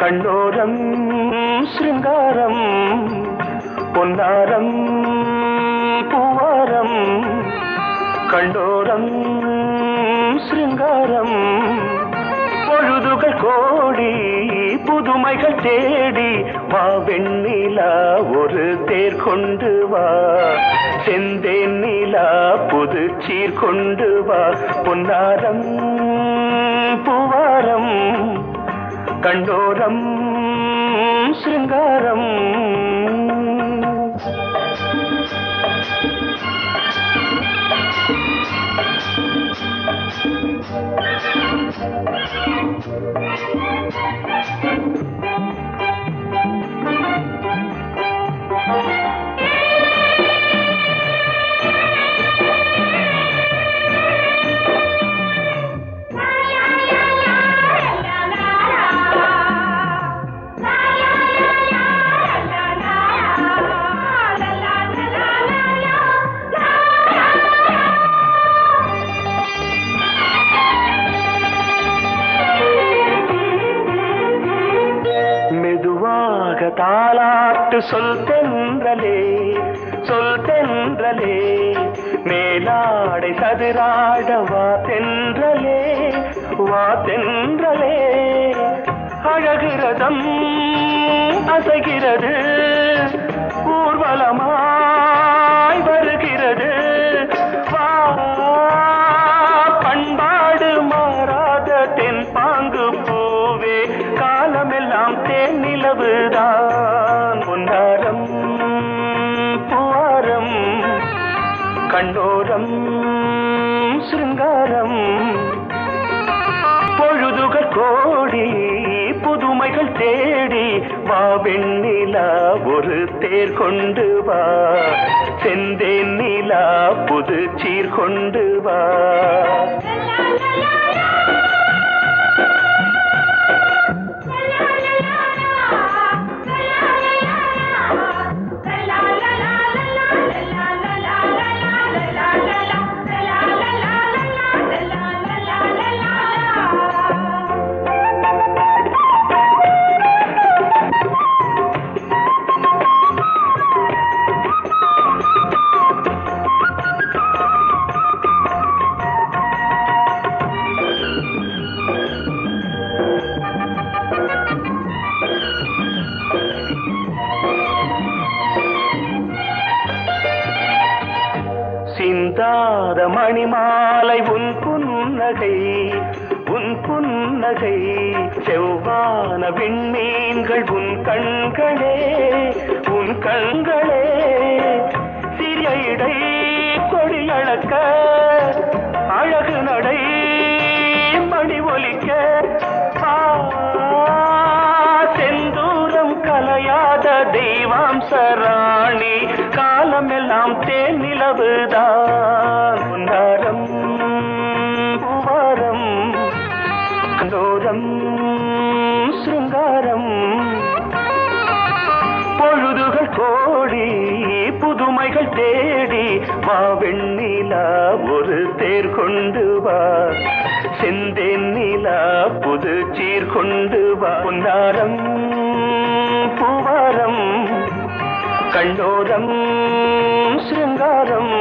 கண்ணோரம் சிருங்காரம் பொன்னாரம் பூவாரம் கண்ணோரம் சிருங்காரம் பொழுதுகள் கோடி புதுமைகள் தேடி வா வெண்ணிலா ஒரு தேர் கொண்டு வா செந்தேன் நிலா புது சீர் கொண்டு வா பொன்னாரம் பூவாரம் கண்டோரம் சிருங்காரம் தாலாட்டு சொல் தென்றலே சொல் தென்றலே மேலாடை சதுராட வா தென்றலே வா தென்றலே அழகிறதம் அசைகிறது ஊர்வலமாய் வருகிறது வா பண்பாடு மாறாத தென் பாங்கு பூவே காலமெல்லாம் தேன் நிலவுதான் பொன்னாரம் பூவாரம் கண்ணோரம் சிருங்காரம் பொழுதுகள் கோடி புதுமைகள் தேடி வா வெண்ணிலா ஒரு தேர் கொண்டு வா செந்தேன் நிலா புது சீர் கொண்டு வா சிந்தாத மணிமாலை உன் புன்னகை உன் புன்னகை செவ்வான விண்மீன்கள் உன் கண்களே உன் கண்களே சிறிய இடை கொடியளக்க அழகு நடை மணி ஒலிக்க செந்தூரம் கலையாத தெய்வாம்சராணி காலமெல்லாம் தேன் நிலவுதான் பொன்னாரம் பூவாரம் கண்டோரம் சிருங்காரம் பொழுதுகள் கோடி புதுமைகள் தேடி வா வெண்ணிலா ஒரு தேர் கொண்டு வா செந்தேன் நிலா புது சீர் கொண்டு வா பொன்னாரம் பூவாரம் கண்டோரம் சிருங்காரம்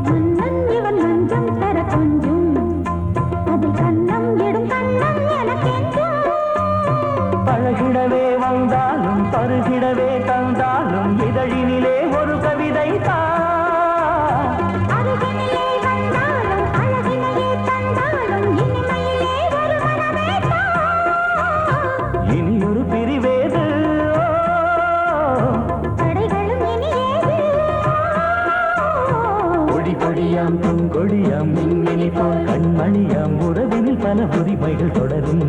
மன்னன் இவன் மஞ்சம் தர கொஞ்சும் அதில் கண்ணம் இடும் கண்ணம் உறவினில் பல உரிமைகள் தொடரும்.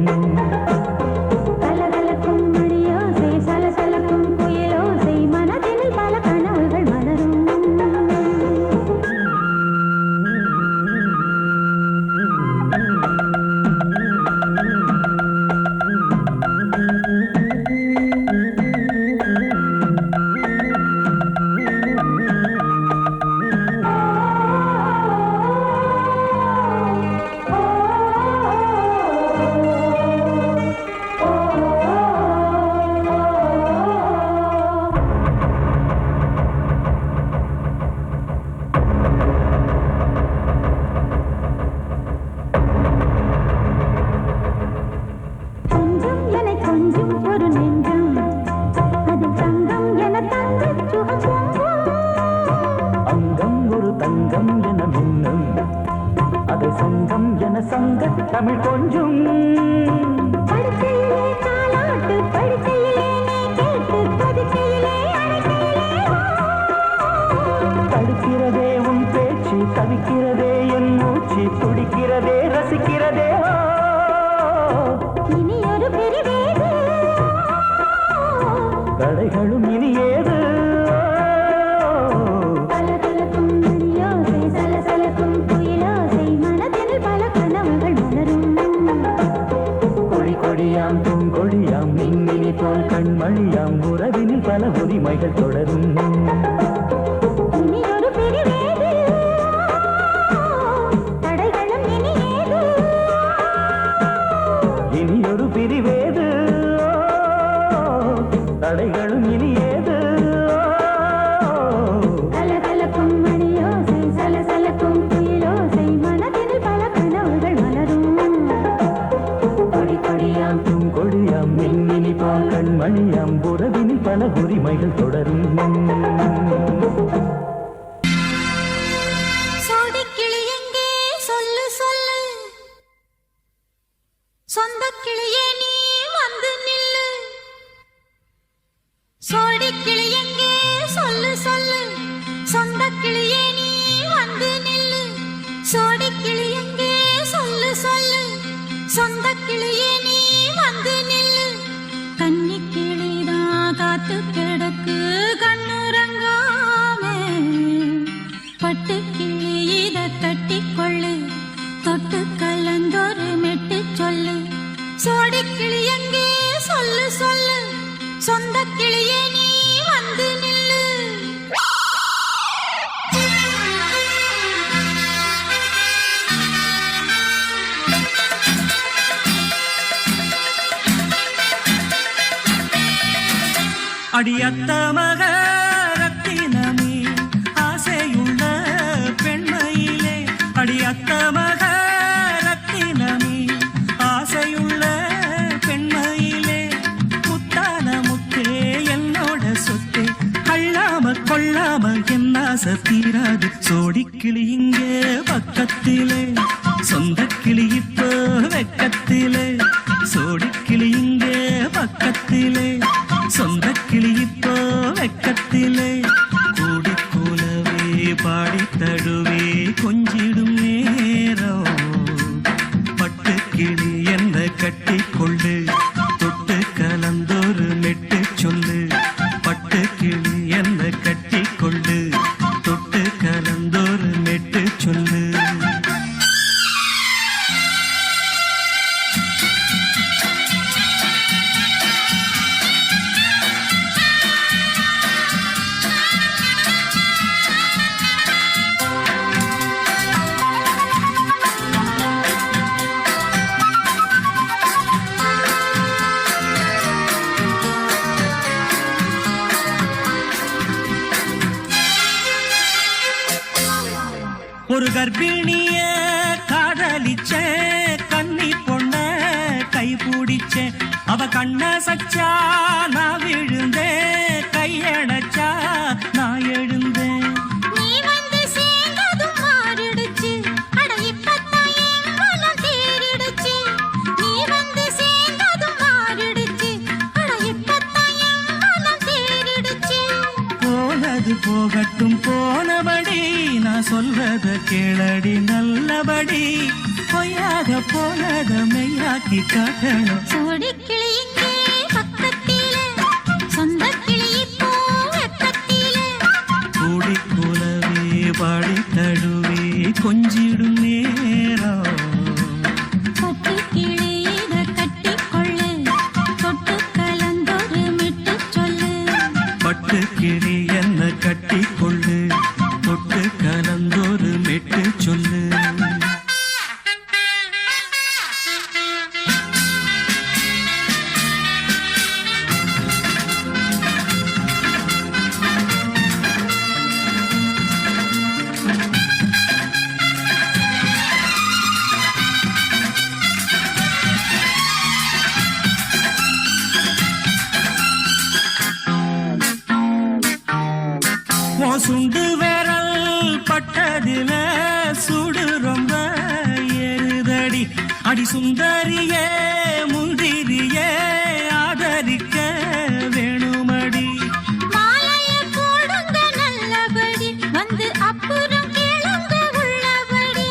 கலகலக்கும் மணியோசை சலசலக்கும் குயிலோசை மனதினில் பல கனவுகள் மலரும். தமிழ் கொஞ்சம் படுக்கையிலே தாலாட்டு படுக்கையிலே கேட்டு படுக்கையிலே தடுக்கிறதே உன் பேச்சு தவிக்கிறதே என் மூச்சு துடிக்கிறதே ரசிக்கிறதே இனி ஒரு பிரிவேது தடைகளும் இனி ஏது கலகலக்கும் மணியோசை சலசலக்கும் குயிலோசை மனதில் பல கனவுகள் மலரும். கொடி கொடியாம் பூங்கொடியாம் மின்மினி போல் கண்மணியாம் உறவினில் பல உரிமைகள் தொடரும். இனி ஒரு பிரிவேது தடைகளும் இனி ஏது இனி ஒரு பிரிவேது தடைகளும் இனி ஏது கலகலக்கும் மணியோசை சலசலக்கும் குயிலோசை மனதில் பல கனவுகள் மலரும். கொடி கொடியாம் பூங்கொடியாம் மின்மினி போல் கண்மணியாம் உறவினில் பல உரிமைகள் தொடரும். சோடிக்கிளி எங்கே சொல்லு சொல்லு சொந்த கிளியே நீ வந்து நில்லு. சோடிக்கிளி எங்கே சொல்லு சொல்லு சொந்த கிளியே நீ வந்து நில்லு. சோடிக்கிளி எங்கே சொல்லு சொல்லு சொந்த கிளியே நீ வந்து நில்லு. கன்னி கிளிதான் காத்து கிடக்கு கண்ணுறங்காமே. பட்டு கிளி இத கட்டிக்கொள்ளு தொட்டு கலந்தொரு மெட்டு சொல்லு. சோடி கிளி எங்கே சொல்லு சொல்லு சொந்த கிளியே நீ வந்து நில்லு. அடியத்த மக ரத்தினமே ஆசையுள்ள பெண்மையிலே அடியத்த மக ரத்தினமே ஆசையுள்ள பெண்மையிலே முத்தான முத்தே என்னோட சொத்தே அள்ளாம கொள்ளாம என் ஆசை தீராது. சோடிக்கிளி இங்கே பக்கத்திலே சொந்த கிளி இப்போ வெக்கத்திலே. சோடிக்கிளி இங்கே பக்கத்திலே சொந்த கிளி இப்போ வெக்கத்திலே. கூடி கூலவே பாடி தடுவே கொஞ்சிடும் நேரம். பட்டு கிளி என்ன கட்டி கொள்ளு தொட்டு கலந்தொரு மெட்டு சொல்லு. பட்டு கிளி என்ன கட்டி கொள்ளு தொட்டு கலந்தொரு மெட்டு சொல்லு. ஒரு கர்ப்பிணிய காதலிச்ச கன்னி பொண்ண கை பிடிச்ச அவ கண்ண சச்சா நான் விழுந்தேன் கையடைச்சா நான் எழுந்தேன். நீ வந்து சேர்ந்ததும் மாறிடுச்சு அட இப்பத்தான் என் மனம் தேறிடுச்சு. நீ வந்து சேர்ந்ததும் மாறிடுச்சு அட இப்பத்தான் என் மனம் தேறிடுச்சு. போனது போகட்டும் போனபடி நான் சொல்றத கேளடி நல்லபடி. பொய்யாக போனத மெய்யாக்கி காட்டணும். சோடி கிளி இங்கே பக்கத்திலே, சொந்த கிளி இப்போ வெக்கத்திலே. கூடி கூலவே பாடி தழுவே கொஞ்சிடும் நேரம். பட்டு கிளி இத கட்டிக்கொள்ளு, தொட்டு கலந்தொரு மிட்டு சொல்லு. பட்டு கிளி என்ன கட்டி கொள்ளு, தொட்டு கலந்தொரு மெட்டு சொல்லு. சுண்டு விரல் பட்டதில சுடு ரொம்ப ஏறுதடி. அடி சுந்தரியே முந்திரியே ஆதரிக்க வேணுமடி. மாலைய போடுங்க நல்லபடி, வந்து அப்புறம் கேளுங்க உள்ளபடி.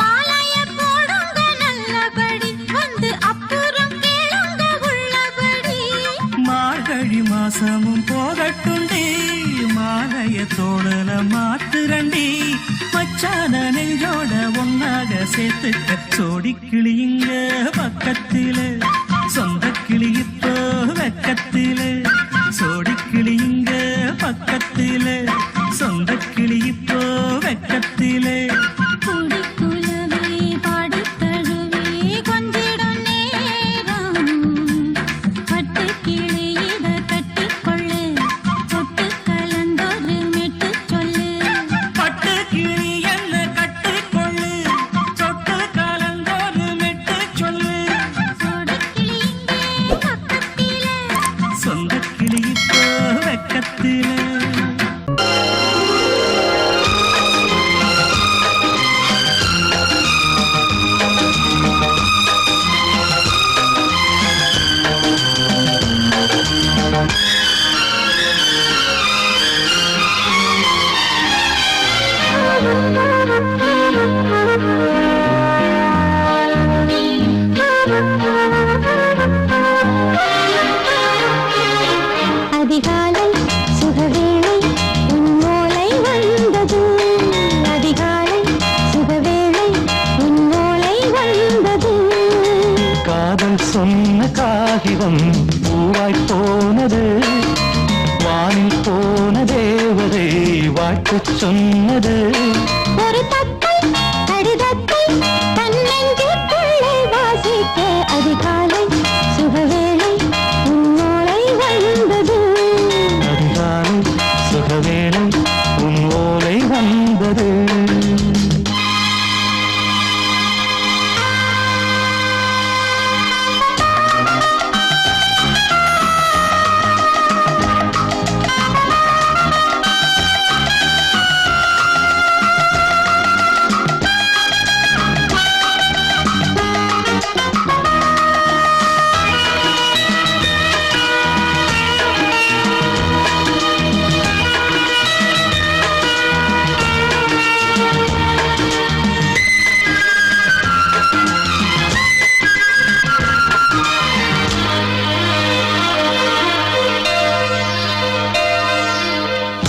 மாலைய போடுங்க நல்லபடி, வந்து அப்புறம் கேளுங்க உள்ளபடி. மார்கழி மாசமும் போகட்டுண்டி, மாலைய தோடல மாத்துரண்டி. மச்சான நெஞ்சோட ஒன்னாக சேர்த்துக்க. சோடி கிளியுங்க பக்கத்தில, சொந்த கிளி இப்போ வெக்கத்தில. சோடி கிளியுங்க பக்கத்தில, சொந்த கிளி இப்போ வெக்கத்தில. கூடி குலவே பாடி தழுவே கொஞ்சிடும் நேரம். பட்டு கிளி இத கட்டிக்கொள்ளு, தொட்டு கலந்தொரு மெட்டு சொல்லு. பட்டு கிளி என்ன கட்டிக்கொள்ளு, தொட்டு கலந்தொரு மெட்டு சொல்லு. சோடி கிளி இங்கே பக்கத்திலே, சொந்த கிளி இப்போ வெக்கத்தில. அதிகாலை சுகவேளை உன் ஓலை வந்தது. அதிகாலை சுகவேளை உன் ஓலை வந்தது. காதல் சொன்ன காகிதம் பூவாய் போனது. வானில் போன தேவதை வாழ்த்து சொன்னது. ஒரு தத்தை கடிதத்தை தன்னெஞ்சுக்குள்ளே வாசிக்க. அதிகாலை சுகவேளை உன் ஓலை வந்தது. அதிகாலை சுகவேளை உன் ஓலை வந்தது.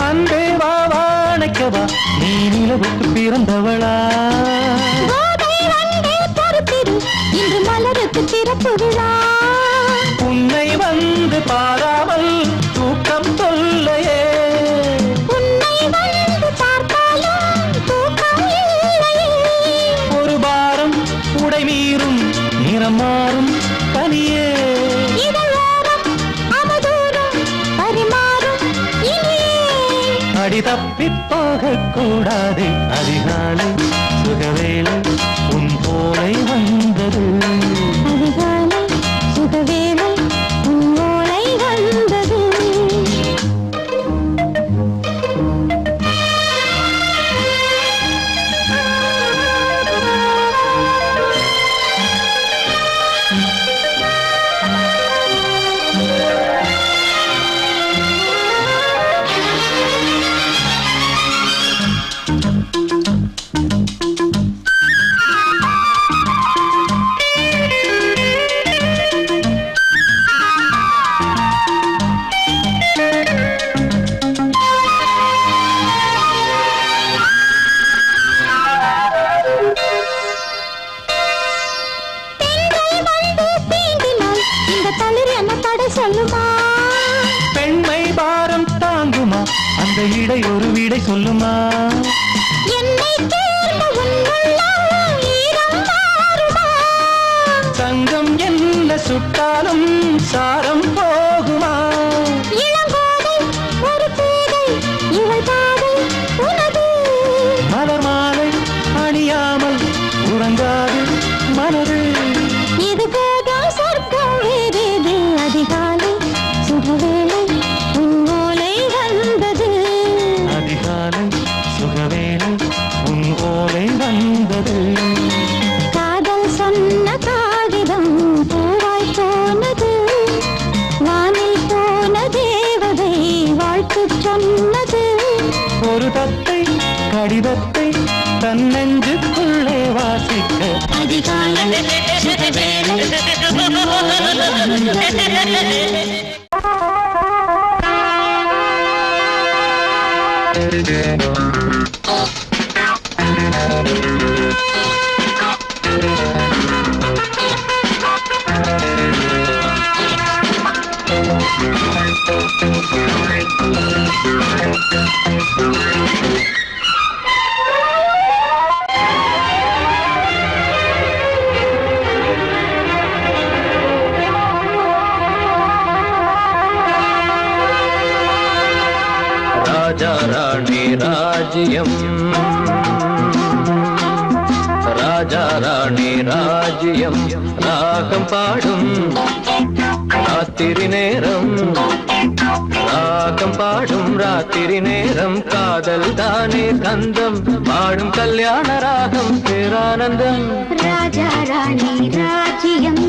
அன்பே வா வாழைக்கவா, நீ நிலவுக்கு பிறந்தவளா? கோதை வந்தே பொறுப்பிரு, இன்று மலருக்கு திறப்பு விழா. உன்னை வந்து பாராமல் தூக்கம் தொல்லையே. உன்னை வந்து பார்த்தாலும் தூக்கம் இல்லையே. ஒரு பாரம் உடை மீறும், நிறம் மாறும் பனியே. இதழோரம் அமுதூரம் பரிமாறும் இனியே. அடி தப்பிப் போகக் கூடாது. அதிகாலை சுகவேளை உன் போலை வந்தது. அதிகாலை சுகவேளை உன் ஓலை வந்தது. விடை சொல்லுமா என்னை தேர்ந்த உன்னுள்ளம் ஈரம் மாறுமா தங்கம் என்ன சுட்டாலும் சாரம் போகுமா இளங்கோதை ஒரு பேதை இவள் பாதை உனது மலர் மாலை அணியாமல் உறங்காது மனது இது போதும் சொர்க்கம் வேறேது அதிகாலை சுகவேளை உன் ஓலை வந்தது அதிகாலை சுகவேளை உன் ஓலை வந்தது காதல் சொன்ன காகிதம் பூவாய் போனது வானில் போன தேவதை வாழ்த்து சொன்னது ஒரு தத்தை கடிதத்தை தன் நெஞ்சுக்குள்ளே வாசிக்க அதிகாலை சுகவேளை உன் ஓலை ராஜா ராணி ராஜ்யம் ராஜா ராணி ராஜ்யம் ராகம் பாடும் ராத்திரி நேரம் ராகம் பாடும் ராத்திரி நேரம் காதல் தானே கந்தம் பாடும் கல்யாண ராகம் பேரானந்தம் ராஜா ராணி ராஜ்யம்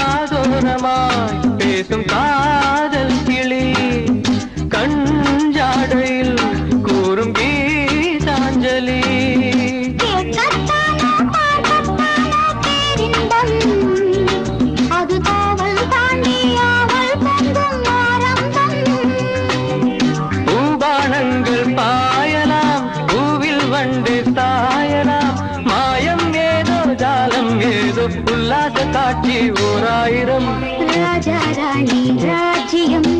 காதோரமாய் பேசும் காதல் கிளி கஞ்சாடையில் கூறும் கீதாஞ்சலி அது காவல் தாண்டி அவள் பொங்கும் ஆரம்பம் பூபானங்கள் பாயலாம் பூவில் வண்டு சாயலாம் மாயம் ஏதோ ஜாலம் ஏதோ உல்லாச காட்சி ஓராயிரம் ராஜா ராணி ராஜ்யம்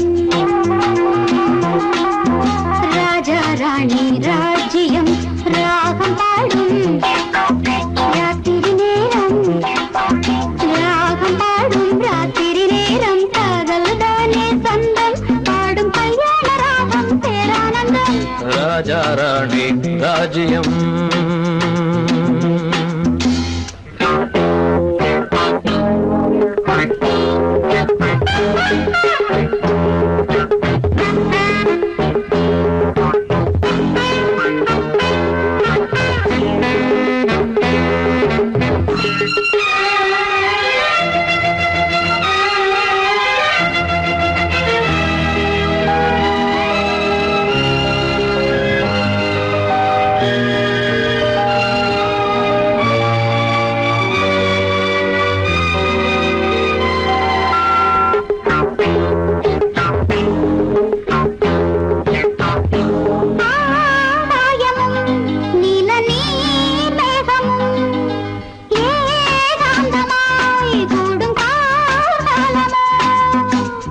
ராஜா ராணி ராஜ்யம் ராகம் பாடும் ராத்திரி நேரம் ராகம் பாடும் ராத்திரி நேரம் காதல் தானே சொந்தம் பாடும் கல்யாண ராகம் பேரானந்தம் ராஜா ராணி ராஜ்யம்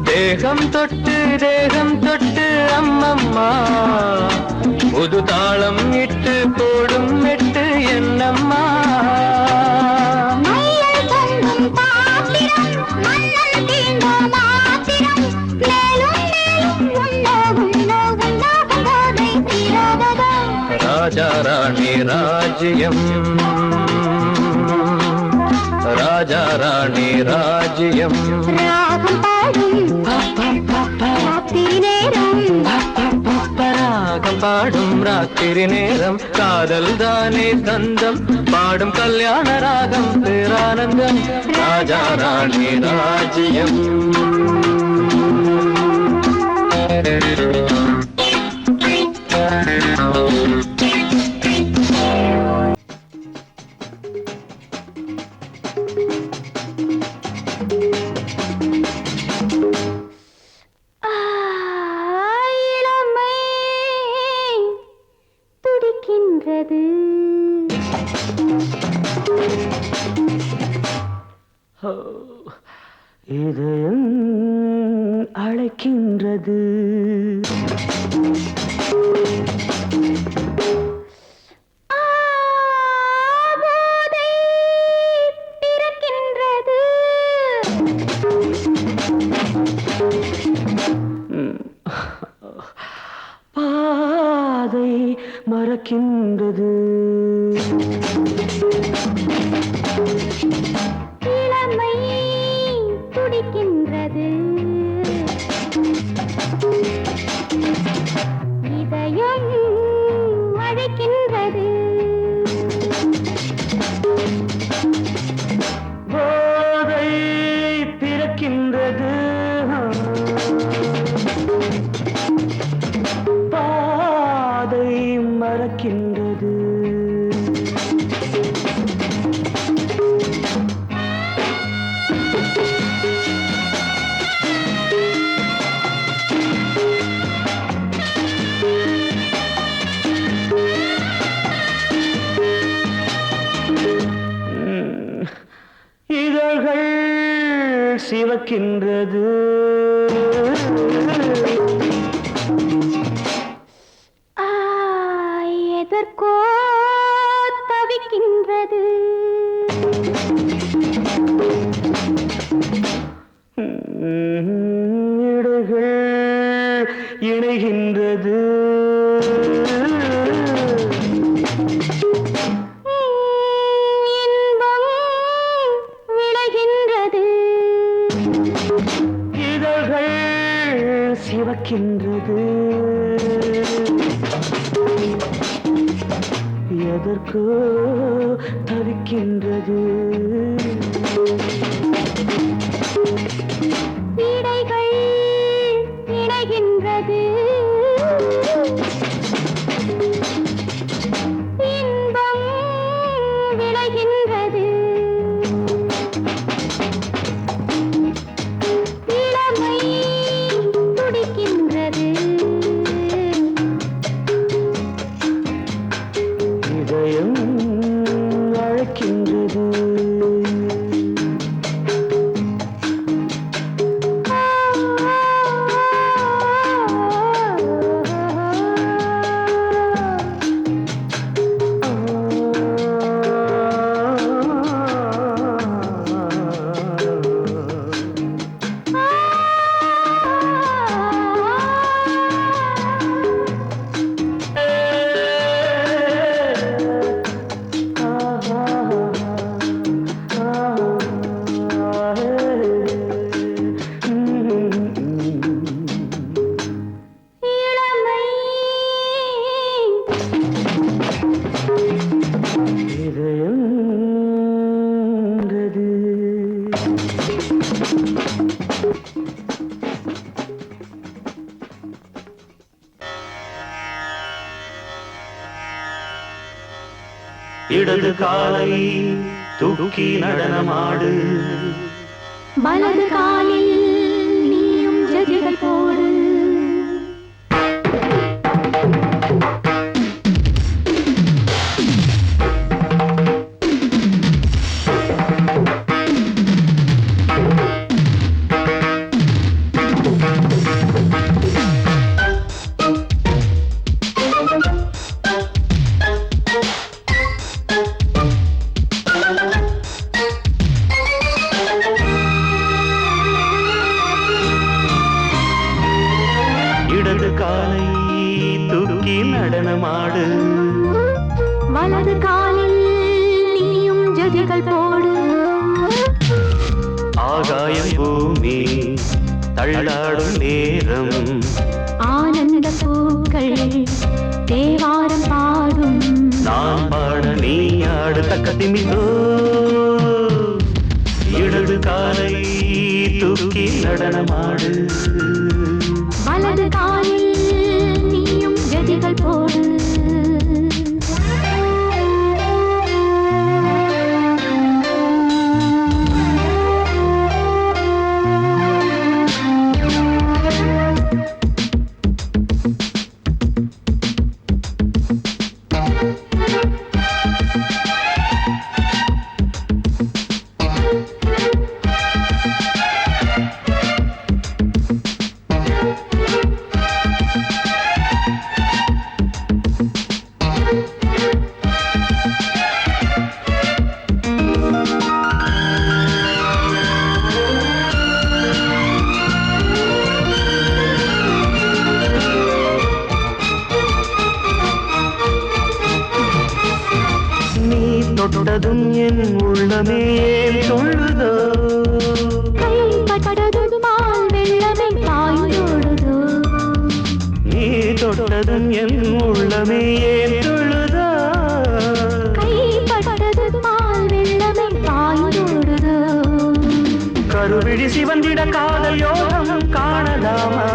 தேகம் தொட்டு அம்மம்மா புது தாளம் இட்டு போடும் மெட்டு என்னம்மா ராஜா ராணி ராஜ்யம் ராஜா ராணி ராஜ்யம் ராகம் பாடும் ராத்திரி நேரம் ராகம் ராகம் பாடும் ராத்திரி நேரம் காதல் தானே தந்தம் பாடும் கல்யாண ராகம் பேரானந்தம் ராஜா ராணி ராஜ்யம் இதயம் அழைக்கின்றது பாதை மறக்கின்றது இளமை துடிக்கின்றது இதயம் அழைக்கின்றது போதை பிறக்கின்றது பாதை மறக்கின்றது இதழ்கள் சிவக்கின்றது எதற்கோ தவிக்கின்றது இடைகள் இணைகின்றது இன்பம் விளைகின்றது இதழ்கள் சிவக்கின்றது எதற்கோ தவிக்கின்றது இடைகள் இணைகின்றது இன்பம் விளைகின்றது இளமை துடிக்கின்றது இதயம் அழைக்கின்றது இளமை இதயம் இடது காலை தூக்கி நடனமாடு வலது காலில் நீயும் ஜதிகள் போடு இடது காலை தூக்கி நடனமாடு வலது காலில் நீயும் ஜதிகள் போடு ஆகாயம் பூமி தள்ளாடும் நேரம் ஆனந்த பூக்கள் தேவாரம் பாடும் நான் பாட நீ ஆடு தக்கத்திமிதோ இடது காலை தூக்கி நடனமாடு வலது காலில் நீயும் ஜதிகள் போடு தொட்டதும் என் உள்ளமே சொல்லுதோ கைப்பட்டதும் மால் வெள்ளமே பாய்ந்தோடுதோ நீ தொட்டதும் என் உள்ளமே சொல்லுதோ கைப்பட்டதும் மால் வெள்ளமே பாய்ந்தோடுதோ கருவிழி சிவந்திட காதல் யோகம் காணலாமா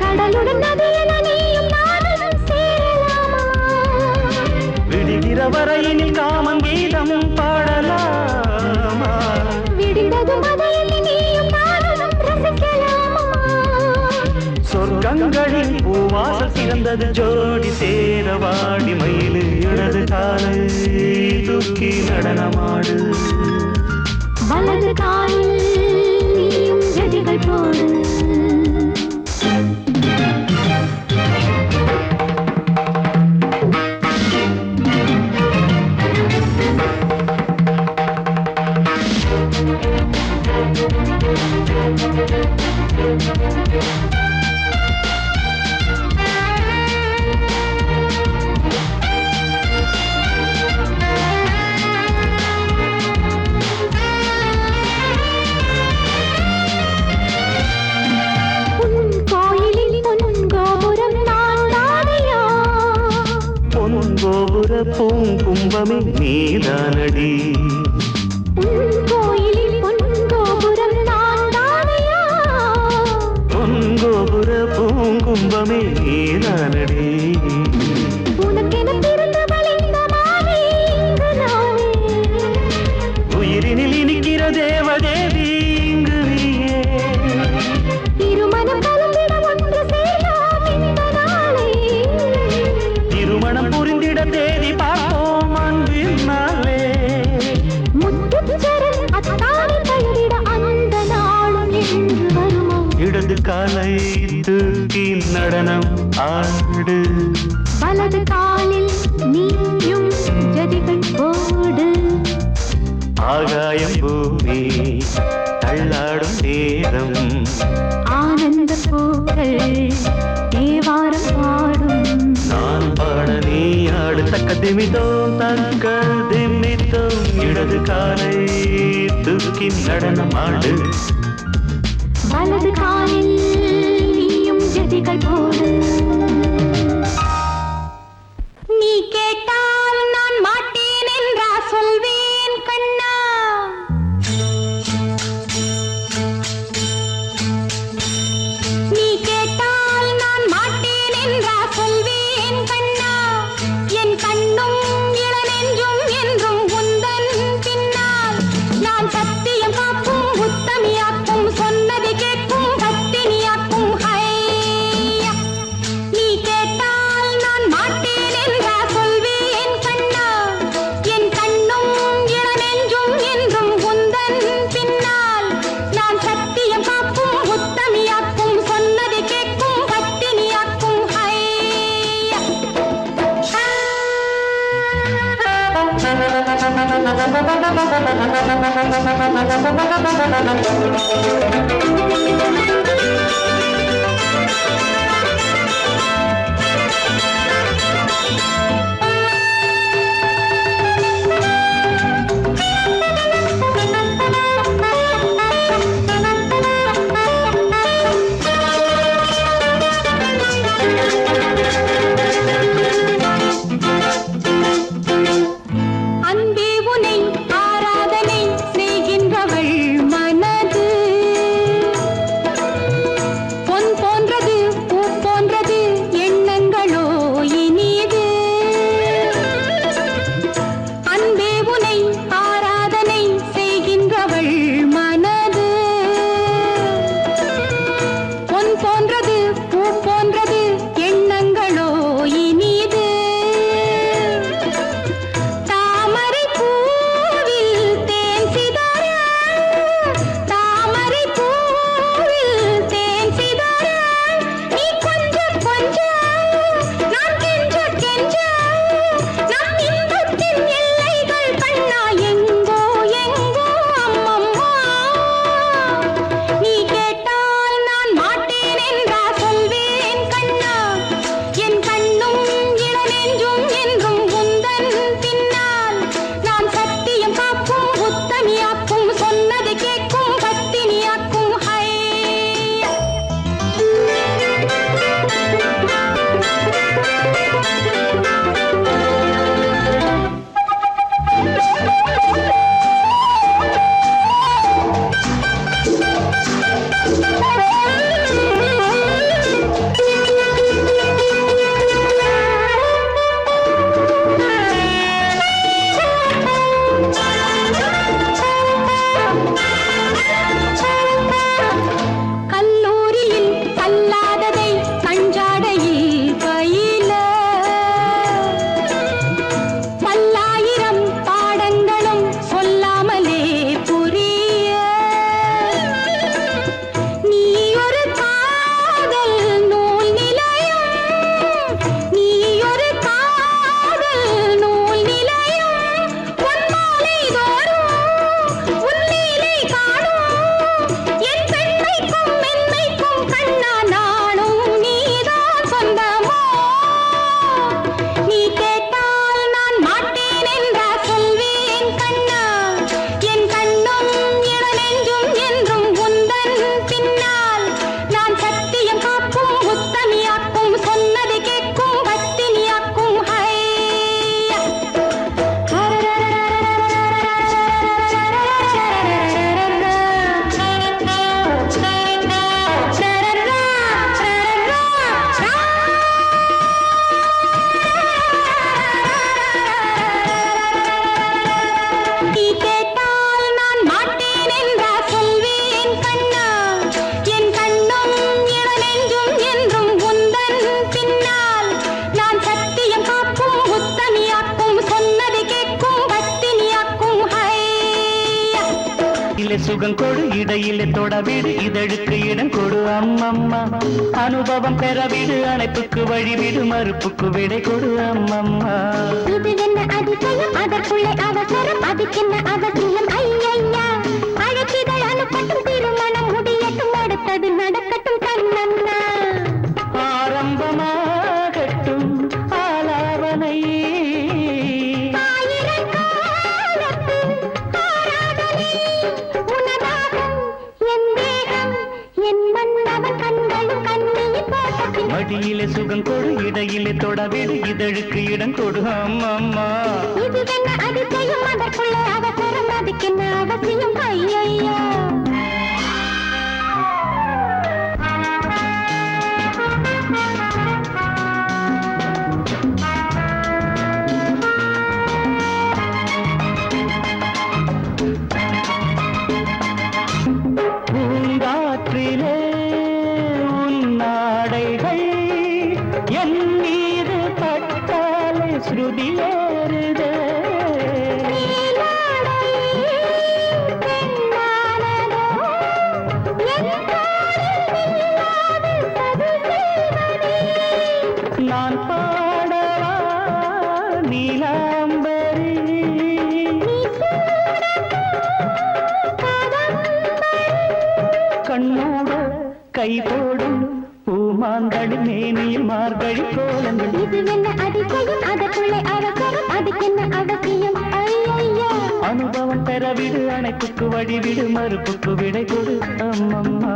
கடலுடன் நதியில் நீயும் நானும் சேரலாமா விடுகிற வரையினில் காமங்கீதம் பாடலாமா விடிந்ததும் அதையில் நீயும் நானும் ரசிக்கலாமா சொர்க்கங்களில் பூவாசல் சிறந்தது ஜோடி சேரவாடி மயிலு இடது காலை தூக்கி நடனமாடு வலது காலில் நீயும் ஜதிகள் போடு பூங்கும்பமே நீதானடி கோயிலில் பொன்கோபுரம் நான் தானையா பொன்கோபுர பூங்கும்பமே நீதானடி உனக்கென பிறந்தவள் இந்த மாலை இங்கு நானே உயிரினில் இனிக்கிற தேவதேவி இங்கு நீயே திருமணம் கலந்திட ஒன்று சேரலாம் இந்த நாளை திருமணம் புரிந்திட தேதி பார்ப்போம் அன்பினாலே முத்துச்சரன் அத்தானை தழுவிட அந்த நாளும் என்று வருமோ இடது காலை தூக்கி நடனம் ஆடு வலது காலில் நீயும் ஜதிகள் போடு ஆகாயம் பூமி தள்ளாடும் நேரம் ஆனந்த பூக்கள் தேவாரம் பாடும் நான் பாட நீ ஆடு தக்க திமிதோ தக்க திமிதோ இடது காலை தூக்கி நடனம் ஆடு வலது காலில் நீயும் ஜதிகள் போடு நீ கேட்டால் நான் மாட்டேன் என்றா சொல்வேன் கண்ணா நீ கேட்டால் நான் மாட்டேன் என்றா சொல்வேன் கண்ணா என் கண்ணும் இளநெஞ்சும் என்றும் உந்தன் பின்னால் நான் சத்தியம் காக்கும் உத்தமியாக்கும் சொன்னதை கேட்கும் பத்தினியாக்கும் ஹையா நீ கேட்டால் நான் மாட்டேன் என்றா சொல்வேன் கண்ணா என் கண்ணும் இளநெஞ்சும் என்றும் உந்தன் பின்னால் நான் சத்தியம் காக்கும் உத்தமியாக்கும் சொன்னதை கேட்கும் பத்தினியாக்கும் ஹையா சுகம் கொடு இடையிலே தொடவிடு இதழுக்கு இடம் கொடு அம்மம்மா அனுபவம் பெறவிடு அணைப்புக்கு வழிவிடு மறுப்புக்கு விடை கொடு அம்மம்மா இது என்ன அதிசயம் அதற்குள்ளே அவசரம் அதுக்கென்ன அவசியம் ஐயையா அழைக்கிதழ் அனுப்பட்டும் திருமணம் முடியட்டும் அடுத்தது நடக்கட்டும் கண்ணண்ணா ஆரம்பமாகட்டும் ஆலாவனை மடியிலே சுகம் கொடு இடையிலே தொடவிடு இதழுக்கு இடம் கொடு அம்மம்மா இது என்ன அதிசயம் அதற்குள்ளே அவசரம் அதுக்கென்ன அவசியம் ஐயையா பூங்காற்றிலே உன்னாடைகள் என் மீது பட்டாலே ஸ்ருதியேறுதே நான் பாடவா நீலாம்பரி கண்ணோட கை போடும் பூமாந்தடி மேனியில் மார்கழி கோலங்கள் இது என்ன அதிசயம் அதற்குள்ளே அவசரம் அதுக்கென்ன அவசியம் ஐயையா அனுபவம் பெறவிடு அணைப்புக்கு வழிவிடு மறுப்புக்கு விடை கொடு அம்மம்மா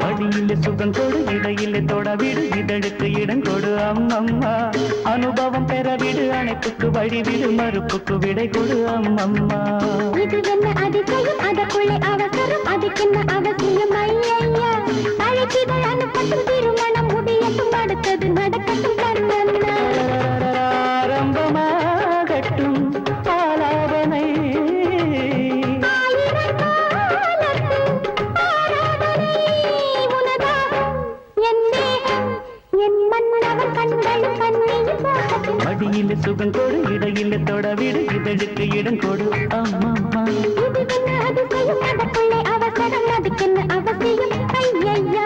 மடியிலே சுகம் கொடு இடையிலே தொடவிடு இதழுக்கு இடம் கொடு அம்மம்மா அனுபவம் பெறவிடு அணைப்புக்கு வழிவிடு மறுப்புக்கு விடை கொடு அம்மம்மா இது என்ன அதிசயம் அதற்குள்ளே அவசரம் அதுக்கென்ன அவசியம் ஐயையா அழைக்கிதழ் அனுப்பட்டும் திருமணம் முடியட்டும் அடுத்தது நடக்கட்டும் கண்ணண்ணா ஆரம்பமாகட்டும் ஆலாவனை மடியிலே சுகம் கொடு இடையிலே தொடவிடு இதழுக்கு இடம் கொடு அம்மம்மா இது என்ன அதிசயம் அதற்குள்ளே அவசரம் அதுக்கென்ன அவசியம் ஐயையா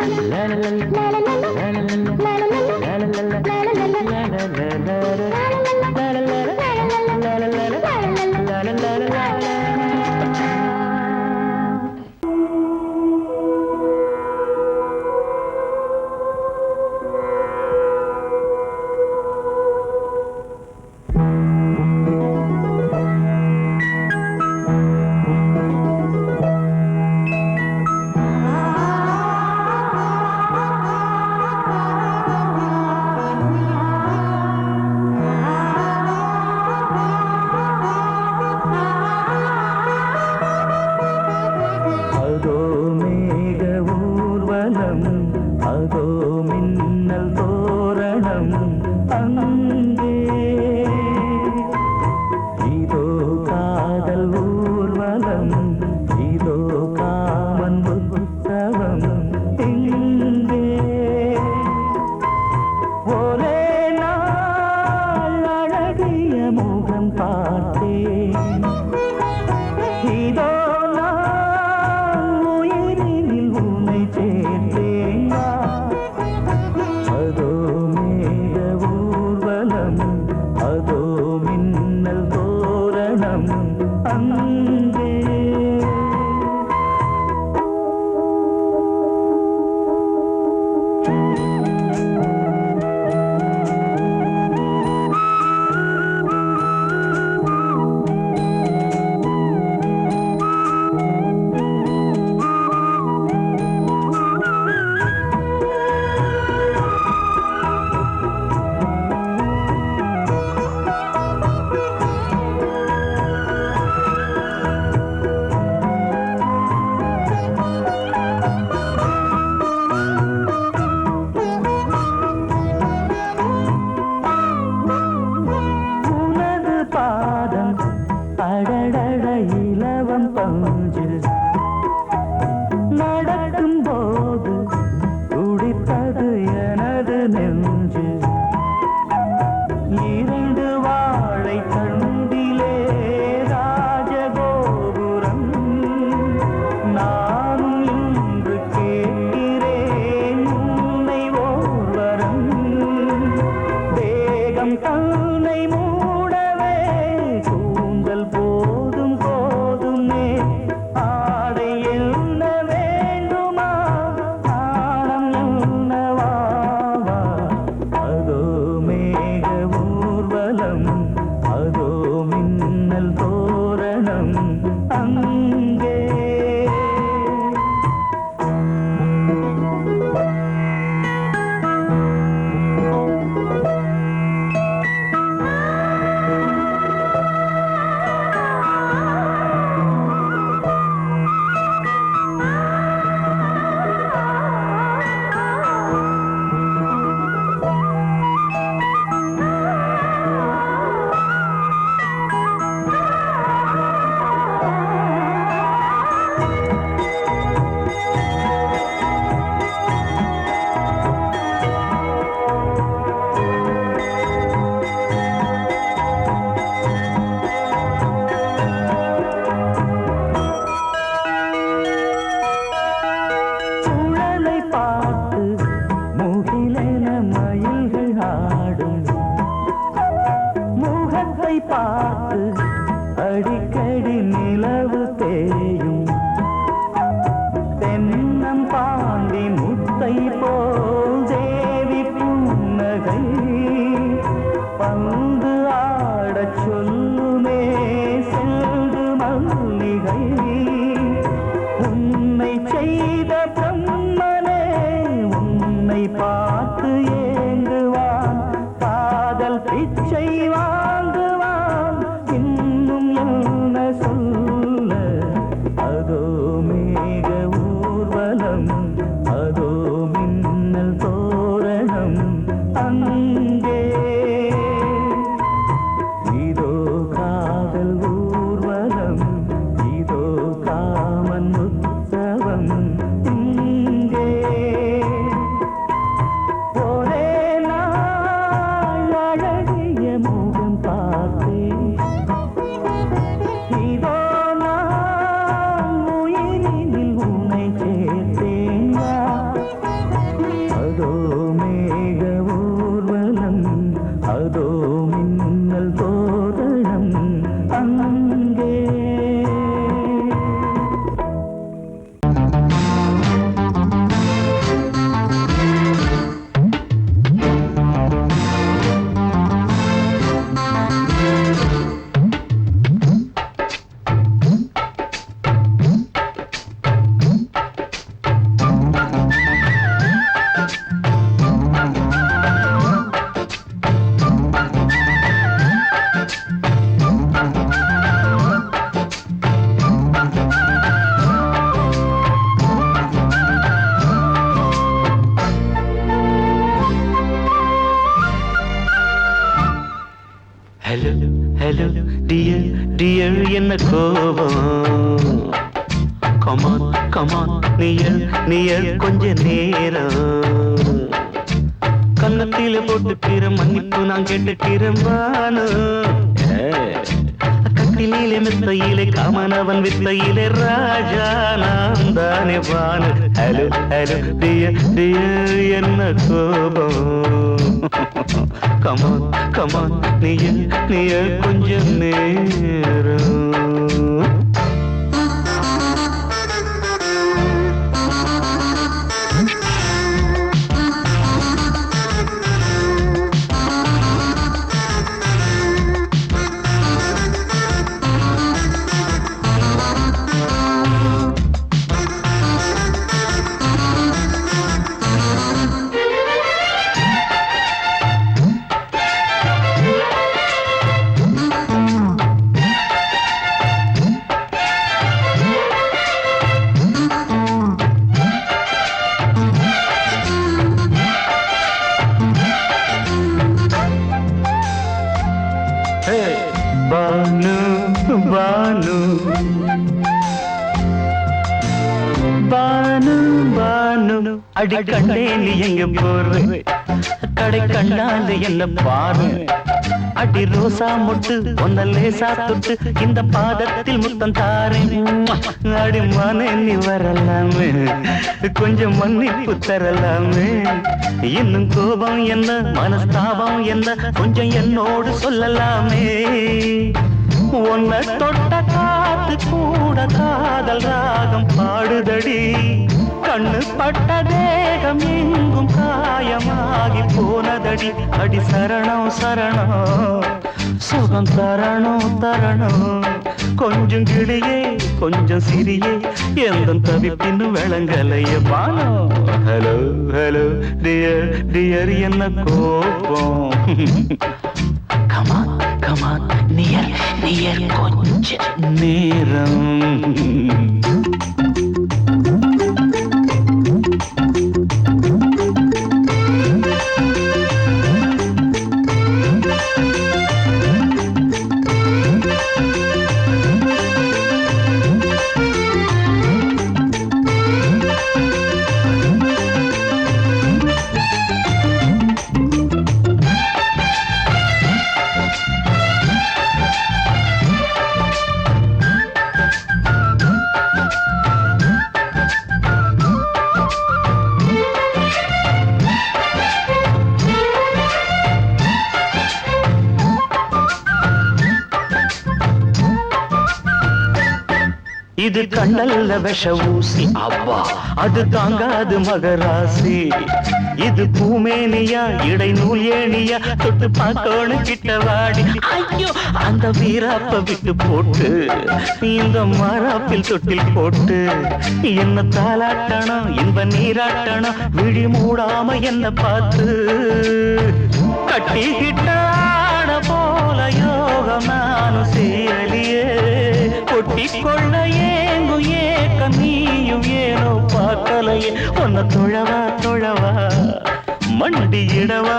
பார்த்து அடிக்கடி நிலவு தேயும் தென்னம் பாண்டி முத்தை போல் தேவி புன்னகை பந்து ஆடச் சொல்லுமே செல்து மல்லிகை உன்னை செய்த பிரம்மனே உன்னை பார்த்து ஏங்குவான் காதல் பிச்சை வாங்குவான் இன்னும் என்ன சொல்ல அதோ மேக ஊர்வலம் அதோ மின்னல் தோரணம் அங்கே இதோ காதல் ஊர்வலம் இதோ காமன் உற்சவம் இங்கே ஒரே நாள் அழகிய முகம் பார்த்தேன் இதோ நான் உயிரினில் உன்னை சேர்த்தேன் அதோ மேக ஊர்வலம் அதோ மின்னல் தோரணம் அங்கே ஹலோ ஹலோ டியர் டியர் என்ன கோபம் கமான் கமான் நியர் நியர் கொஞ்ச நேரம் கன்னத்தில போட்டுக்கிற மன்னிப்பு நான் கேட்டுக்கிறேன் வானு கட்டிலே மெத்தையிலே காமனவன் வித்தையிலே ராஜா நான் தானே வானு ஹலோ ஹலோ டியர் டியர் என்ன கோபம் கமான் கமான் நீய கொஞ்சம் நேரம் பானு பானு பானு பானு அடி கண்டே நீ எங்க போற கடை கண்டாந்து என்ன பாரு அடி ரோசா முட்டு ஒன்ன லேசா தொட்டு இந்த பாதத்தில் முத்தம் தாரேன் அடி மானே நீ வரலாமே கொஞ்சம் மன்னிப்பு தரலாமே இன்னும் கோபம் என்ன மனஸ்தாபம் என்ன கொஞ்சம் என்னோடு சொல்லலாமே உன்னை தொட்ட காத்து கூட காதல் ராகம் பாடுதடி கண்ணு பட்ட தேகம் எங்கும் காயமாகி போனதடி அடி சரணம் சரணம் சுகம் தரணும் தரணும் கொஞ்சம் கிளியே கொஞ்சம் சிறியே எந்த தவிப்பின்னு விளங்கலைய பானோ ஹலோ ஹலோ டியர் டியர் என்ன கோபம் கமான் கமான் நியர் நியர் கொஞ்ச நேரம் இது கண்ணல்ல விஷ ஊசி அப்பா அது தாங்காது மகராசி இது பூமேனியா இடை நூல் ஏனியா தொட்டு பார்க்கணும் கிட்டவாடி ஐயோ அந்த வீராப்ப விட்டு போட்டு இந்த மாறாப்பில் தொட்டில் போட்டு என்ன தாலாட்டணும் இன்ப நீராட்டணும் விழி மூடாம என்ன பார்த்து கட்டிக்கிட்டாட போல யோகம் நானும் சேரலியே கொட்டிக்கொள்ள ஏங்கும் ஏக்க நீயும் ஏனோ பார்க்கலையே உன்னை தொழவா மண்டி இடவா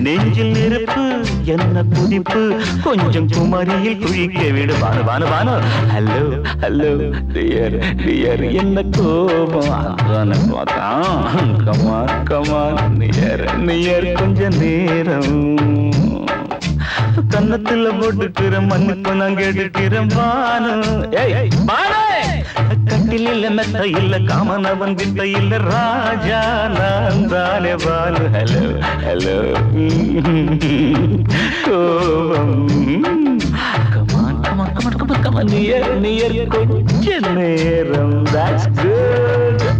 நெஞ்சில் நெருப்பு என்ன குதிப்பு கொஞ்சம் குமரியில் குழிக்க விடு வானு ஹலோ டியர் என்ன கோபம் கமான் நியர் கொஞ்ச நேரம் கன்னத்துல போட்டுக்கிற மண்ணுக்கு நான் கேட்டுக்கிறேன் பானு கட்டில் இல்ல மெத்த இல்ல காமனவன் வித்த இல்ல ராஜா நான் தானே பானு ஹலோ கோபம் கமான் நியர் கொஞ்ச நேரம் that's good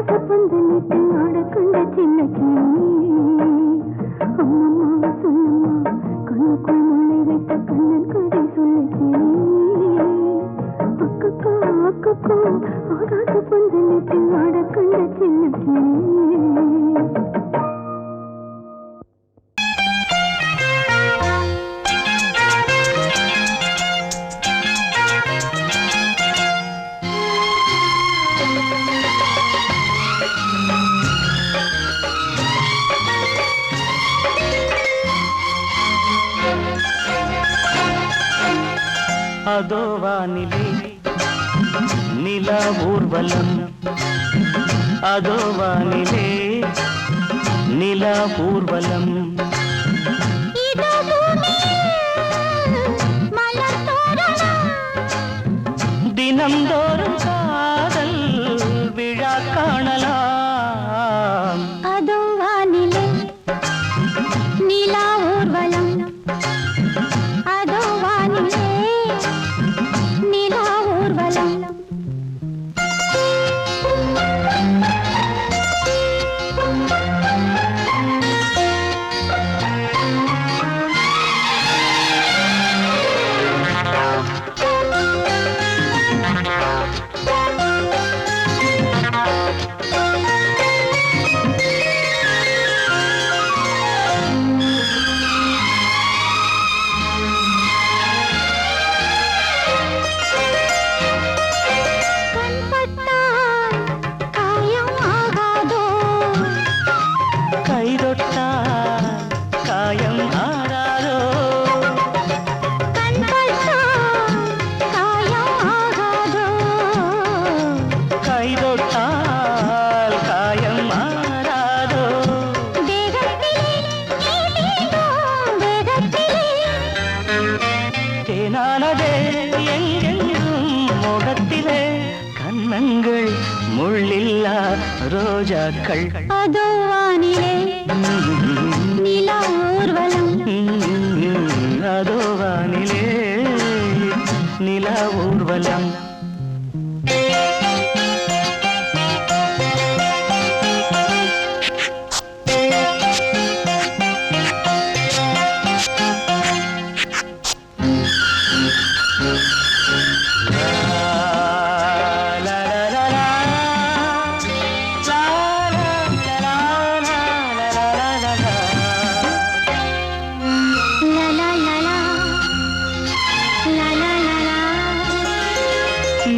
ஆகாச பந்தலிட்டு ஆடக்கண்ட சின்ன கிளி அம்மம்மா சொல்லம்மா கண்ணுக்குள் முளை வைத்த கண்ணன் கதை சொல்ல கிளி அக்கக்கா அக்கக்கா ஆகாச பந்தலிட்டு ஆடக்கண்ட சின்ன கிளி அதோ வானிலே நிலா ஊர்வலம் அதோ வானிலே நிலா ஊர்வலம் தினம்தோறும் காதல் விழா காணலாம் அதோ வானிலே நிலா ஊர்வலம் அதோ வானிலே நிலா ஊர்வலம் முள்ளில்லா ரோஜாக்கள் அதோ வானிலே நிலா ஊர்வலம் அதோ வானிலே நிலா ஊர்வலம்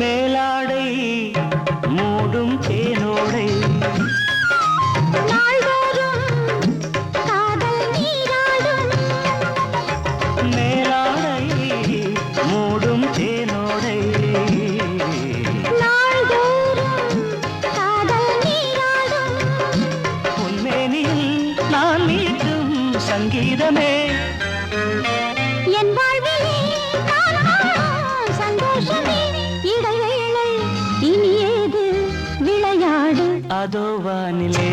மேலாடை மூடும் தேனோடை மேலாடை மூடும் தேனோடை உன்மேனில் நான் மீட்டும் சங்கீதமே என் வாழ்விலே சந்தோஷமே இடைவேளை இனி ஏது விளையாடு அதோ வானிலே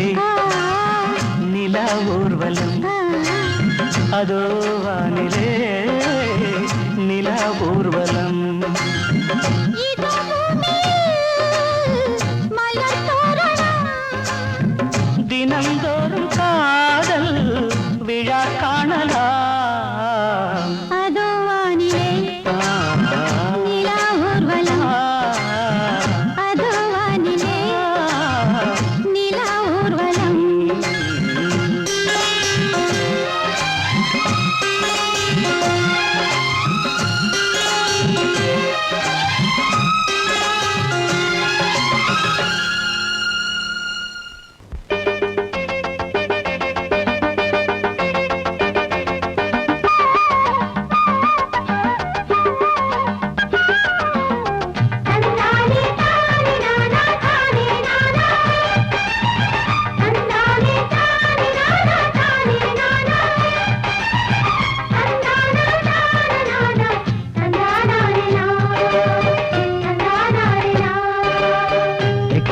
நிலா ஊர்வலம் அதோ வானிலே நிலா ஊர்வலம் தினம்தோறும் காதல் விழா காணலாம் அதோ வானிலே நிலா ஊர்வலம் அதோ வானிலே நிலா ஊர்வலம்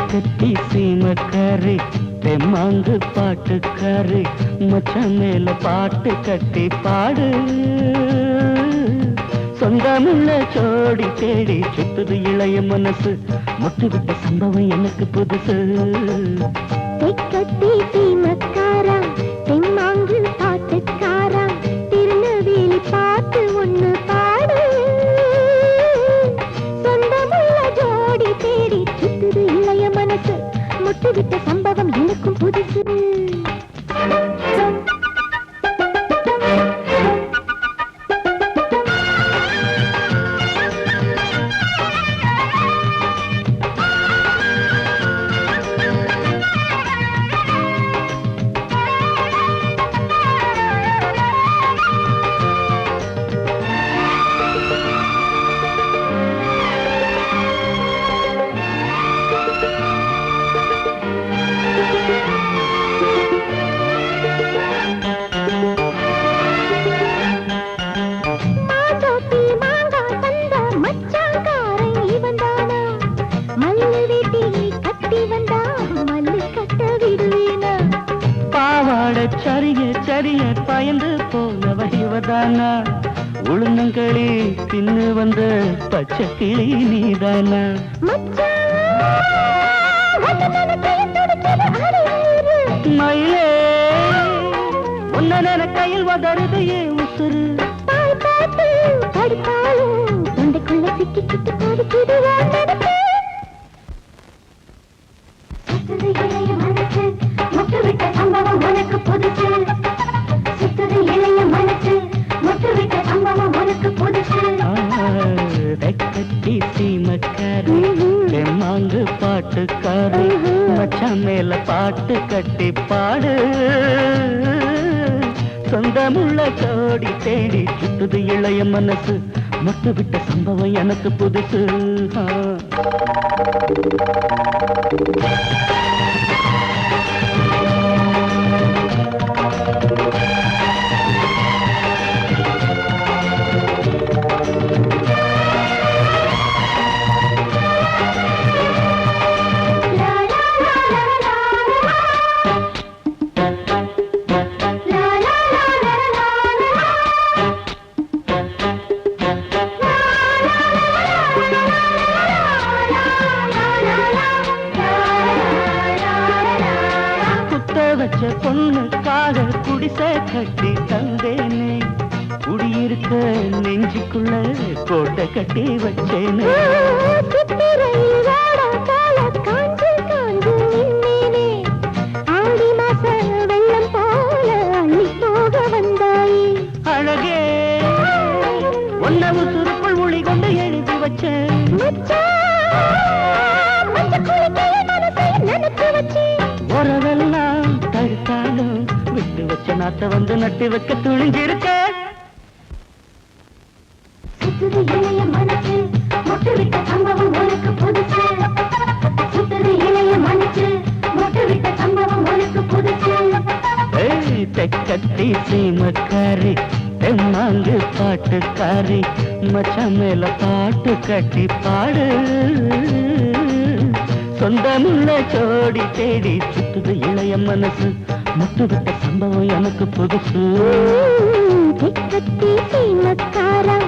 கட்டி சீமக்காரி தெம்மாங்கு பாட்டுக்காரி மச்ச மேல பாட்டு கட்டி பாடு சொந்தமுள்ள ஜோடி தேடி சுத்துது இளைய மனசு முட்டு விட்ட சம்பவம் எனக்கு புதுசு தெக்கத்தி சீமக்காரா தெம்மாங்கு பாட்டுக்காரா திருநெல்வேலி பாட்டு ஒண்ணு பாடு சொந்தமுள்ள ஜோடி தேடி சுத்துது இளைய மனசு முட்டு விட்ட சம்பவம் எனக்கும் புதுசு சரிய பயந்து போனவ இவதானா உளுந்தங்களி தின்னு வந்த பச்சை கிளி நீதானா மயிலே உன்ன கையில் வதருது ஏன் உசுறு தொண்டைக்குள்ள சிக்கி கிட்டு போடுவான் சம்பவம் உனக்கு புதுசு சுத்துது இளைய மனசு முட்டு விட்ட சம்பவம் உனக்கு புதுசு கட்டி சீமக்காரி தெம்மாங்கு பாட்டுக்காரி மச்சான் மேல பாட்டு கட்டி பாடு சொந்தமுள்ள ஜோடி தேடி சுத்துது இளைய மனசு முட்டு விட்ட சம்பவம் எனக்கு புதுசு வச்ச பொண்ணுக்காக குடிசை கட்டி தந்தேனே குடியிருக்க நெஞ்சுக்குள்ள கோட்டை கட்டி வச்சேனே வெள்ளம் போல அள்ளி போக வந்தாய் அழகே ஒன்னவு சுருக்குள் மொழி கொண்டு எழுதி வச்சேன் உறவெல்லாம் தடுத்தாலும் விட்டு வச்ச நாத்த வந்து நட்டு வைக்க துணிஞ்சிருக்க சுத்துது இளைய மனசு முட்டு விட்ட சம்பவம் உனக்கு புதுசு சுத்துது இளைய மனசு முட்டு விட்ட சம்பவம் உனக்கு புதுசு தெக்கத்தி சீமக்காரி தெம்மாங்கு பாட்டுக்காரி மச்சான் மேல பாட்டு கட்டி பாடு சொந்தமுள்ள ஜோடி தேடி சுத்துது இளைய மனசு முட்டு விட்ட சம்பவம் எனக்கு புதுசு தெக்கத்தி சீமக்காரா